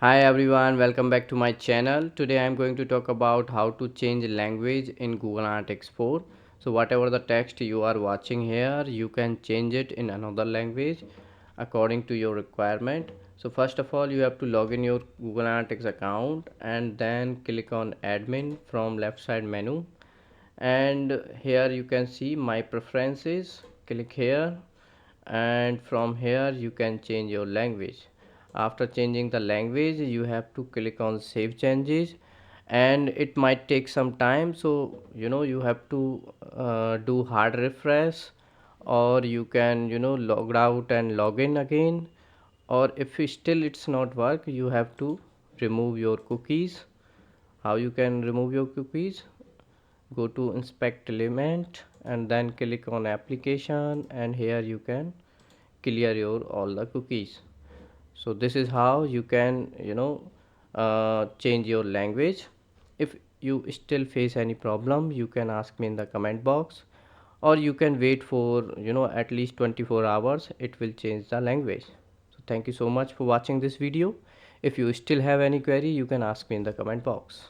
Hi everyone, welcome back to my channel. Today I am going to talk about how to change language in Google Analytics 4. So whatever the text you are watching here, you can change it in another language according to your requirement. So first of all, you have to log in your Google Analytics account and then click on admin from left side menu, and here you can see my preferences. Click here, and from here you can change your language. After changing the language, you have to click on save changes, and it might take some time, so you have to do hard refresh, or you can log out and log in again, or if still it's not work, you have to remove your cookies. How you can remove your cookies? Go to inspect element and then click on application, and here you can clear your all the cookies. So this is how you can change your language. If you still face any problem, you can ask me in the comment box, or you can wait for at least 24 hours. It will change the language. So thank you so much for watching this video. If you still have any query, you can ask me in the comment box.